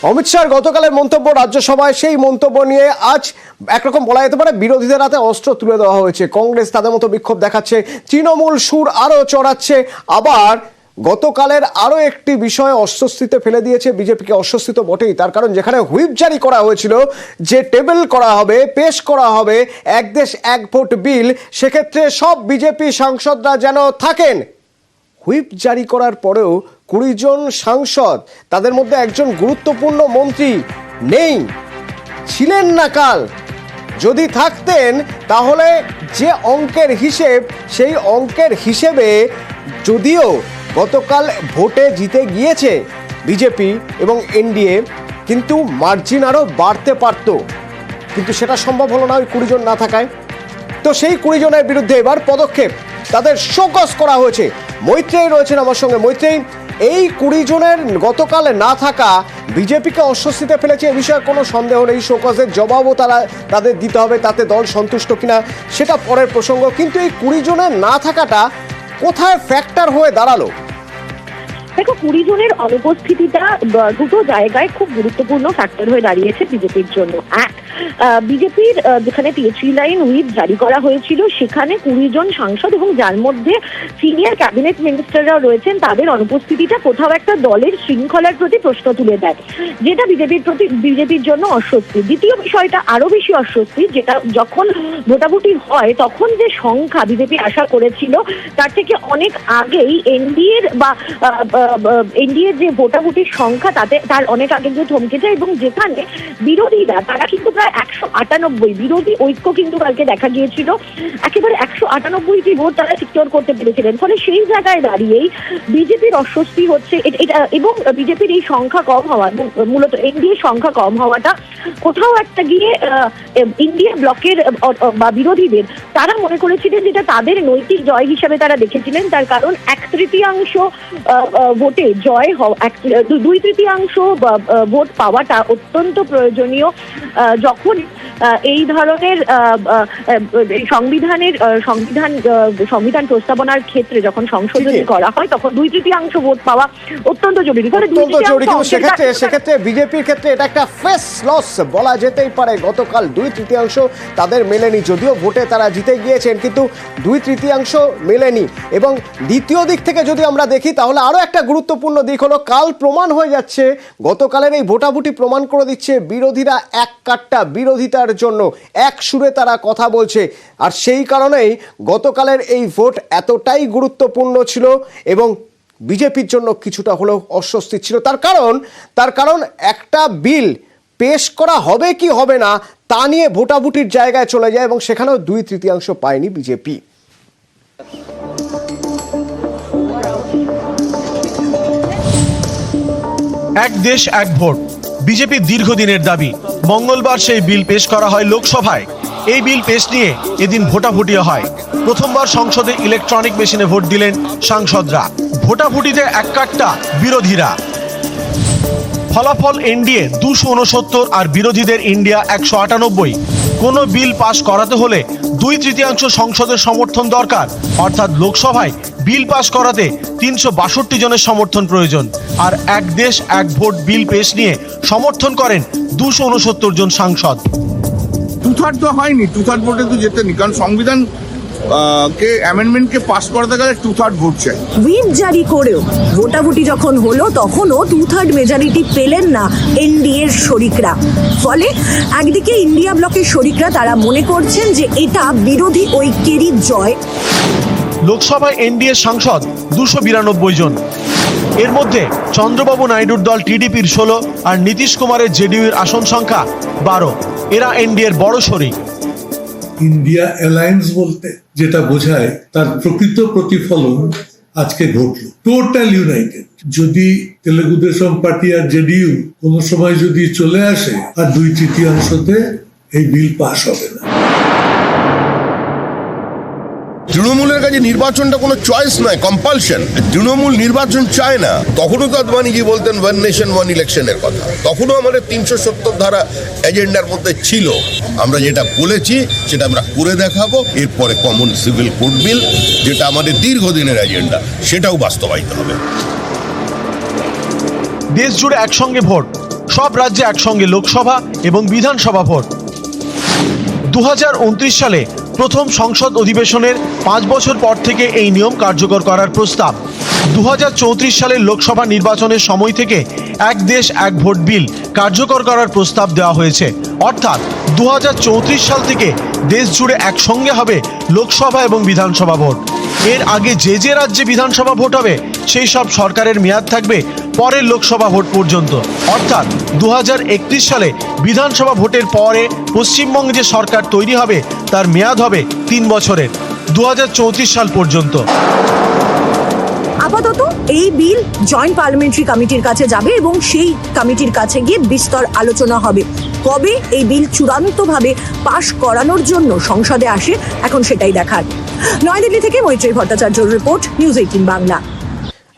অমিত শাহর গতকালের মন্তব্য রাজ্যসভায়, সেই মন্তব্য নিয়ে আজ একরকম বলা যেতে পারে বিরোধীদের হাতে অস্ত্র তুলে দেওয়া হয়েছে। কংগ্রেস তাদের মতো বিক্ষোভ দেখাচ্ছে, তৃণমূল সুর আরও চড়াচ্ছে। আবার গতকালের আরও একটি বিষয় অস্বস্তিতে ফেলে দিয়েছে বিজেপিকে। অস্বস্তি তো বটেই, তার কারণ যেখানে হুইপ জারি করা হয়েছিল যে টেবল করা হবে, পেশ করা হবে এক দেশ এক ভোট বিল, সেক্ষেত্রে সব বিজেপি সাংসদরা যেন থাকেন। হুইপ জারি করার পরেও 20 জন সাংসদ, তাদের মধ্যে একজন গুরুত্বপূর্ণ মন্ত্রী নেই, ছিলেন না কাল। যদি থাকতেন তাহলে যে অঙ্কের হিসেব, সেই অঙ্কের হিসেবে যদিও গতকাল ভোটে জিতে গিয়েছে বিজেপি এবং এনডিএ, কিন্তু মার্জিন আরও বাড়তে পারত, কিন্তু সেটা সম্ভব হলো না ওই 20 জন না থাকায়। তো সেই 20 জনের বিরুদ্ধে এবার পদক্ষেপ, তাদের শোকজ করা হয়েছে। মৈত্রেয়ী রয়েছেন আমার সঙ্গে। মৈত্রেয়ী, এই 20 জনের গতকাল না থাকা বিজেপিকে অস্বস্তিতে ফেলেছে, এ বিষয়ে কোনো সন্দেহ নেই। শোকজের জবাবও তাদের দিতে হবে, তাতে দল সন্তুষ্ট কিনা সেটা পরের প্রসঙ্গ। কিন্তু এই 20 জনের না থাকাটা কোথায় ফ্যাক্টর হয়ে দাঁড়ালো? দেখো, 20 জনের অনুপস্থিতিটা দুটো জায়গায় খুব গুরুত্বপূর্ণ ফ্যাক্টর হয়ে দাঁড়িয়েছে বিজেপির জন্য। এক, বিজেপির যেখানে 3 লাইন হুইপ জারি করা হয়েছিল, সেখানে 20 জন সাংসদ এবং যার মধ্যে সিনিয়র ক্যাবিনেট মিনিস্টাররাও রয়েছেন, তাদের অনুপস্থিতিটা কোথাও একটা দলের শৃঙ্খলার প্রতি প্রশ্ন তুলে দেয়, যেটা বিজেপির জন্য অস্বস্তি। দ্বিতীয় বিষয়টা আরো বেশি অস্বস্তি, যেটা যখন ভোটাভুটি হয় তখন যে সংখ্যা বিজেপি আশা করেছিল তার থেকে অনেক আগেই এনডিএর যে ভোটাভুটির সংখ্যা তার অনেক আগে গিয়ে থমকে যায়, এবং যেখানে বিরোধীরা তারা কিন্তু প্রায় 198 বিরোধী ঐক্য কিন্তু কালকে দেখা গিয়েছিল, একেবারে 198টি ভোট তারা সিকিউর করতে পেরেছিলেন। ফলে সেই জায়গায় দাঁড়িয়েই বিজেপির অস্বস্তি হচ্ছে এটা, এবং বিজেপির এই সংখ্যা কম হওয়া, মূলত এনডিএর সংখ্যা কম হওয়াটা কোথাও একটা গিয়ে ইন্ডিয়া ব্লকের বা বিরোধীদের, তারা মনে করেছিলেন যেটা তাদের নৈতিক জয় হিসাবে তারা দেখেছিলেন। তার কারণ 1/3 ভোটে জয় হওয়া, 2/3 ভোট পাওয়াটা অত্যন্ত প্রয়োজনীয় যখন এই ধরনের সংবিধান প্রস্তাবনার ক্ষেত্রে যখন সংশোধনী করা হয়, তখন 2/3 ভোট পাওয়া অত্যন্ত জরুরি। সেক্ষেত্রে বিজেপির ক্ষেত্রে এটা একটা ফেস লস বলা যেতেই পারে। গতকাল 2/3 তাদের মেলেনি, যদিও ভোটে তারা জিতে গিয়েছেন, কিন্তু 2/3 মেলেনি। এবং দ্বিতীয় দিক থেকে যদি আমরা দেখি, তাহলে আরো একটা গুরুত্বপূর্ণ দিক হলো, কাল প্রমাণ হয়ে যাচ্ছে, গতকালের এই ভোটাভুটি প্রমাণ করে দিচ্ছে বিরোধীরা এক কাট্টা, বিরোধিতার জন্য এক সুরে তারা কথা বলছে। আর সেই কারণেই গতকালের এই ভোট এতটাই গুরুত্বপূর্ণ ছিল এবং বিজেপির জন্য কিছুটা হলেও অস্বস্তি ছিল। তার কারণ একটা বিল পেশ করা হবে কি হবে না তা নিয়ে ভোটাভুটির জায়গায় চলে যায়, এবং সেখানেও 2/3 পায়নি বিজেপি। এক দেশ এক ভোট বিজেপির দীর্ঘদিনের দাবি। মঙ্গলবার সেই বিল পেশ করা হয় লোকসভায়। এই বিল পেশ নিয়ে এদিন ভোটাভুটিও হয়। প্রথমবার সংসদে ইলেকট্রনিক মেশিনে ভোট দিলেন সাংসদরা। ভোটাভুটিতে এক কাট্টা বিরোধীরা। ফলাফল এনডিএ 269 আর বিরোধীদের ইন্ডিয়া 198। কোনো বিল পাশ করাতে হলে 2/3 সংসদের সমর্থন দরকার, অর্থাৎ লোকসভায় বিল পাশ করাতে 362 জনের সমর্থন প্রয়োজন। আর এক দেশ এক ভোট বিল পেশ নিয়ে সমর্থন করেন 269 জন সাংসদ। 2/3 তো হয়নি, 2/3 ভোটে তো যেতেনি, কারণ সংবিধান অ্যামেন্ডমেন্টকে পাস করাতে গেলে 2/3 ভোট চাই। হুইপ জারি করেও ভোটাভুটি যখন হলো, তখনও 2/3 মেজরিটি পেলেন না এনডিএর শরিকরা। ফলে একদিকে ইন্ডিয়া ব্লকের শরিকরা তারা মনে করছেন যে এটা বিরোধী ঐক্যেরই জয়। লোকসভায় এনডিএর সাংসদ 292 জন। এর মধ্যে চন্দ্রবাবু নাইডুর দল টিডিপির 16 আর নীতিশ কুমারের জেডিইউর আসন সংখ্যা 12। এরা এনডিএর বড় শরিক। ইন্ডিয়া অ্যালায়েন্স বলতে যেটা বোঝায়, তার প্রকৃত প্রতিফলন আজকে ঘটল। Total United. যদি তেলেগু দেশম পার্টি আর জেডিইউ কোনো সময় যদি চলে আসে, আর 2/3 এই বিল পাস হবে না। তৃণমূলের কাছে নির্বাচনটা কোনো চয়েস নয়, কম্পালশন। তৃণমূল নির্বাচন চায় না। তখনও তো আদবানিজি বলতেন ওয়ান নেশন ওয়ান ইলেকশনের কথা, তখনও আমাদের 370 ধারা এজেন্ডার মধ্যে ছিল। আমরা যেটা বলেছি সেটা আমরা করে দেখাবো। এরপরে কমন সিভিল কোড বিল, যেটা আমাদের দীর্ঘদিনের এজেন্ডা, সেটাও বাস্তবায়িত হবে। দেশ জুড়ে একসঙ্গে ভোট, সব রাজ্যে একসঙ্গে লোকসভা এবং বিধানসভা ভোট। 2029 সালে প্রথম সংসদ অধিবেশনের 5 বছর পর থেকে এই নিয়ম কার্যকর করার প্রস্তাব। 2034 সালের লোকসভা নির্বাচনের সময় থেকে এক দেশ এক ভোট বিল কার্যকর করার প্রস্তাব দেওয়া হয়েছে। অর্থাৎ 2034 সাল থেকে দেশ জুড়ে একসঙ্গে হবে লোকসভা এবং বিধানসভা ভোট। এর আগে যে রাজ্যে বিধানসভা ভোট হবে সেই সব সরকারের মেয়াদ থাকবে পরের লোকসভা ভোট পর্যন্ত। অর্থাৎ 2031 সালে বিধানসভা ভোটের পরে পশ্চিমবঙ্গে যে সরকার তৈরি হবে তার মেয়াদ হবে 3 বছরের, 2034 সাল পর্যন্ত। আপাতত এই বিল জয়েন্ট পার্লামেন্টারি কমিটির কাছে যাবে এবং সেই কমিটির কাছে গিয়ে বিস্তর আলোচনা হবে। কবে এই বিল চূড়ান্তভাবে পাশ করানোর জন্য সংসদে আসে এখন সেটাই দেখার। নয়াদিল্লি থেকে মৈত্রী ভট্টাচার্যর রিপোর্ট, নিউজ 18 বাংলা।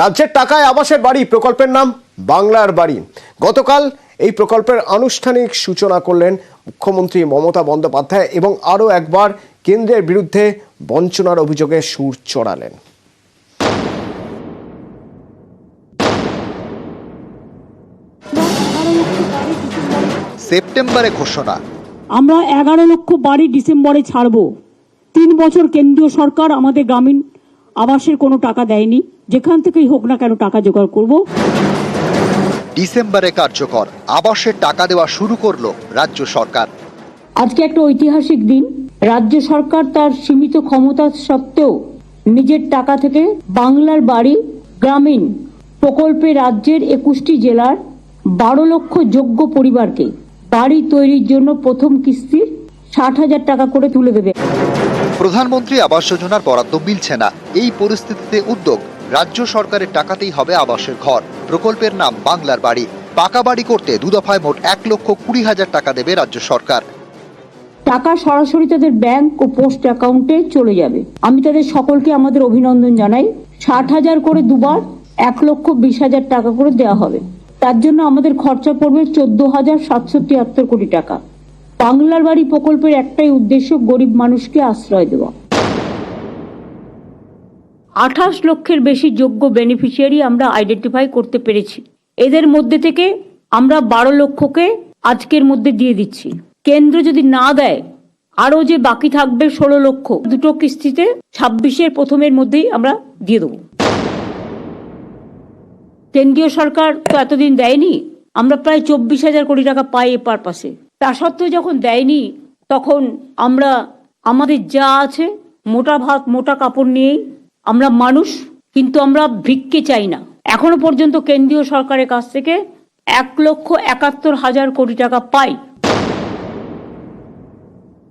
রাজ্যের টাকায় আবাসের বাড়ি প্রকল্পের নাম বাংলার বাড়ি। গতকাল এই প্রকল্পের আনুষ্ঠানিক সূচনা করলেন মুখ্যমন্ত্রী মমতা বন্দ্যোপাধ্যায় এবং আরও একবার কেন্দ্রের বিরুদ্ধে বঞ্চনার অভিযোগে সুর চড়ালেন। সেপ্টেম্বরে ঘোষণা, আমরা 11 লক্ষ বাড়ি ডিসেম্বরে ছাড়বো। 3 বছর কেন্দ্রীয় সরকার আমাদের গ্রামীণ আবাসের কোনো টাকা দেয়নি, যেখান থেকেই হোক না কেন টাকা জোগাড় করব। ডিসেম্বরে কার্যকর, আবাসের টাকা দেওয়া শুরু করলো রাজ্য সরকার। আজকে একটা ঐতিহাসিক দিন। রাজ্য সরকার তার সীমিত ক্ষমতা সত্ত্বেও নিজের টাকা থেকে বাংলার বাড়ি গ্রামীণ প্রকল্পে রাজ্যের 21টি জেলার 12 লক্ষ যোগ্য পরিবারকে বাড়ি তৈরির জন্য প্রথম কিস্তির 60,000 টাকা করে তুলে দেবে। প্রধানমন্ত্রী আবাস যোজনার বরাদ্দ মিলছে না, এই পরিস্থিতিতে উদ্যোগ, রাজ্য সরকারের টাকাতেই হবে আবাসের ঘর। প্রকল্পের নাম বাংলার বাড়ি। পাকা বাড়ি করতে 2 দফায় মোট 1,20,000 টাকা দেবে রাজ্য সরকার। টাকা সরাসরি তাদের ব্যাংক ও পোস্ট অ্যাকাউন্টে চলে যাবে। আমি তাদের সকলকে আমাদের অভিনন্দন জানাই। 60,000 করে দুবার 1,20,000 টাকা করে দেওয়া হবে। তার জন্য আমাদের খরচা পড়বে 14,773 কোটি টাকা। বাংলার বাড়ি প্রকল্পের একটাই উদ্দেশ্য, গরিব মানুষকে আশ্রয় দেওয়া। 28 লক্ষের বেশি যোগ্য বেনিফিশিয়ারি আমরা আইডেন্টিফাই করতে পেরেছি। এদের মধ্যে থেকে আমরা 12 লক্ষকে আজকের মধ্যে দিয়ে দিচ্ছি। কেন্দ্র যদি না দেয় আরো যে বাকি থাকবে 16 লক্ষ, 2টো কিস্তিতে 26-এর প্রথমের মধ্যেই আমরা দিয়ে দেবো। কেন্দ্রীয় সরকার তো এতদিন দেয়নি, আমরা প্রায় 24,000 কোটি টাকা পাই এ পারপাসে। তা সত্ত্বেও যখন দেয়নি তখন আমরা আমাদের যা আছে মোটা ভাত মোটা কাপড় নিয়েই আমরা মানুষ, কিন্তু আমরা ভিক্ষে চাই না। এখনো পর্যন্ত কেন্দ্রীয় সরকারের কাছ থেকে 1,71,000 কোটি টাকা পাই।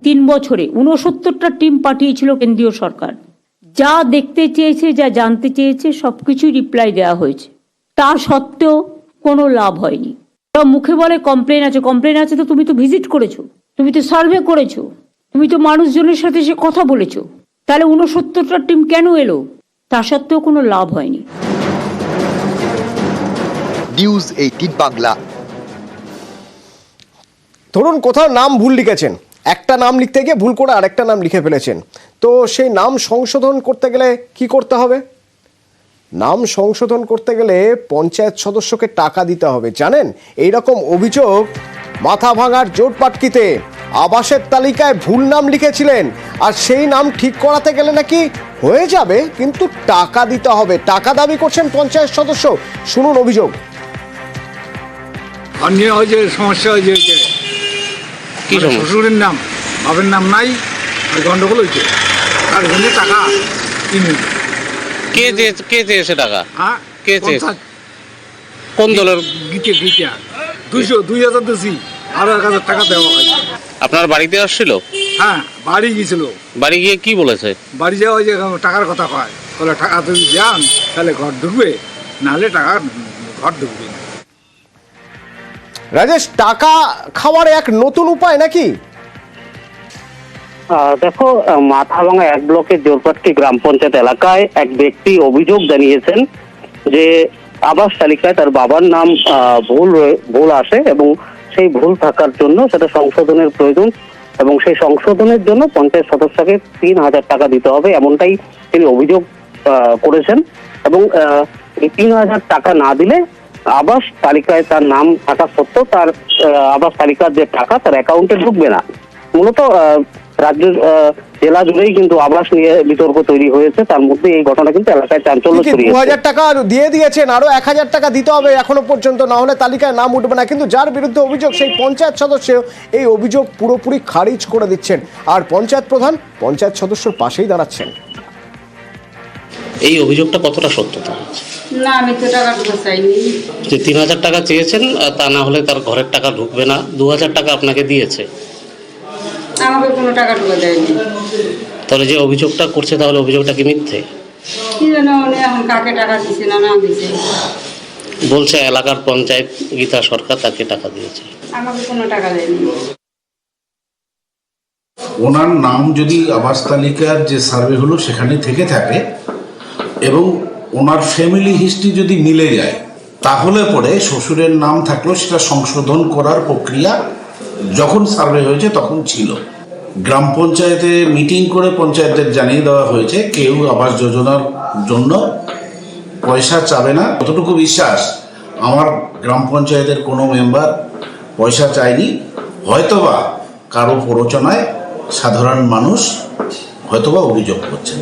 3 বছরে 69টা টিম পাঠিয়েছিল কেন্দ্রীয় সরকার। যা দেখতে চেয়েছে, যা জানতে চেয়েছে সবকিছু রিপ্লাই দেওয়া হয়েছে। তা সত্ত্বেও কোনো লাভ হয়নি। মুখে বলে কমপ্লেন আছে, কমপ্লেন আছে তো তুমি তো ভিজিট করেছো, তুমি তো সার্ভে করেছো, তুমি তো মানুষজনের সাথে সে কথা বলেছো, তাহলে 69টা টিম কেন এলো? তা সত্ত্বেও কোনো লাভ হয়নি। নিউজ 18 বাংলা। ধরুন কোথাও নাম ভুল লিখেছেন, একটা নাম লিখতে গিয়ে ভুল করে আরেকটা নাম লিখে ফেলেছেন, তো সেই নাম সংশোধন করতে গেলে কি করতে হবে? নাম সংশোধন করতে গেলে পঞ্চায়েত সদস্যকে টাকা দিতে হবে। জানেন, এইরকম অভিযোগ মাথা ভাঙার জোট পাটকিতে আবাসের তালিকায় ভুল নাম লিখেছিলেন, আর সেই নাম ঠিক করাতে গেলে নাকি হয়ে যাবে, কিন্তু টাকা দিতে হবে। টাকা দাবি করছেন পঞ্চায়েত সদস্য। শুনুন অভিযোগ। অন্য হয়েছে সমস্যা হয়েছে, শ্বশুরের নাম বাবার নাম নাই, আর গন্ডগোল হয়েছে, তার জন্য টাকা কিনে কে চেয়েছে টাকা? হ্যাঁ, কে চেয়েছে? কোন দলের? গীতে 2,000 দিয়েছি, আরো 1,000 টাকা দেওয়া হয়। আপনার বাড়িতে আসছিল? হ্যাঁ, বাড়ি গিয়েছিল। বাড়ি গিয়ে কি বলেছে? বাড়ি যাওয়া যে টাকার কথা কয়, বলে টাকা যদি যান তাহলে ঘর ঢুকবে, নাহলে টাকা ঘর ঢুকবে। রাজেশ, টাকা খাওয়ার এক নতুন উপায় নাকি? দেখো, মাথাভাঙা 1 ব্লকের জোরপাটকি গ্রাম পঞ্চায়েত এলাকায় এক ব্যক্তি অভিযোগ জানিয়েছেন যে আবাস তালিকায় তার বাবার নাম ভুল আসে এবং সেই ভুল থাকার জন্য সেটা সংশোধনের প্রয়োজন, এবং সেই সংশোধনের জন্য পঞ্চায়েত সদস্যকে 3,000 টাকা দিতে হবে, এমনটাই তিনি অভিযোগ করেছেন। এবং এই 3,000 টাকা না দিলে আবাস তালিকায় তার নাম থাকা সত্ত্বেও তার আবাস তালিকার যে টাকা তার অ্যাকাউন্টে ঢুকবে না। মূলত রাজ্য জেলা জুড়েই কিন্তু আবাস নিয়ে বিতর্ক তৈরি হয়েছে, তার মধ্যে এই ঘটনা কিন্তু এলাকায় চাঞ্চল্য ছড়িয়েছে। 2000 টাকা দিয়ে দিয়েছেন, আরো 1000 টাকা দিতে হবে এখনো পর্যন্ত, না হলে তালিকায় নাম উঠবে না। কিন্তু যার বিরুদ্ধে অভিযোগ সেই পঞ্চায়েত সদস্য এই অভিযোগ পুরোপুরি খারিজ করে দিচ্ছেন, আর পঞ্চায়েত প্রধান পঞ্চায়েত সদস্যর পাশেই দাঁড়াচ্ছেন। এই অভিযোগটা কতটা সত্যতা? না, আমি তো টাকাটুকু চাইনি। যে 3000 টাকা চেয়েছেন, তা না হলে তার ঘরের টাকা ঢুকবে না, 2000 টাকা আপনাকে দিয়েছে, আমাকে কোনো টাকাটুকু দেয়নি। তাহলে যে অভিযোগটা করছে, তাহলে অভিযোগটা কি মিথ্যে? কি জানো উনি এখন কাকে টাকা দিচ্ছে না দিচ্ছে। বলছে এলাকার পঞ্চায়েত গীতা সরকার তাকে টাকা দিয়েছে। আমাকে কোনো টাকা দেয়নি। ওনার নাম যদি আবাস তালিকার যে সার্ভে হলো সেখানে থেকে থাকে এবং ওনার ফ্যামিলি হিস্ট্রি যদি মিলে যায়, তাহলে পরে শ্বশুরের নাম থাকলেও সেটা সংশোধন করার প্রক্রিয়া যখন সার্ভে হয়েছে তখন ছিল। গ্রাম পঞ্চায়েতে মিটিং করে পঞ্চায়েতদের জানিয়ে দেওয়া হয়েছে কেউ আবাস যোজনার জন্য পয়সা চাবে না। কতটুকু বিশ্বাস, আমার গ্রাম পঞ্চায়েতের কোনো মেম্বার পয়সা চায়নি, হয়তোবা কারো প্ররোচনায় সাধারণ মানুষ হয়তোবা অভিযোগ করছেন।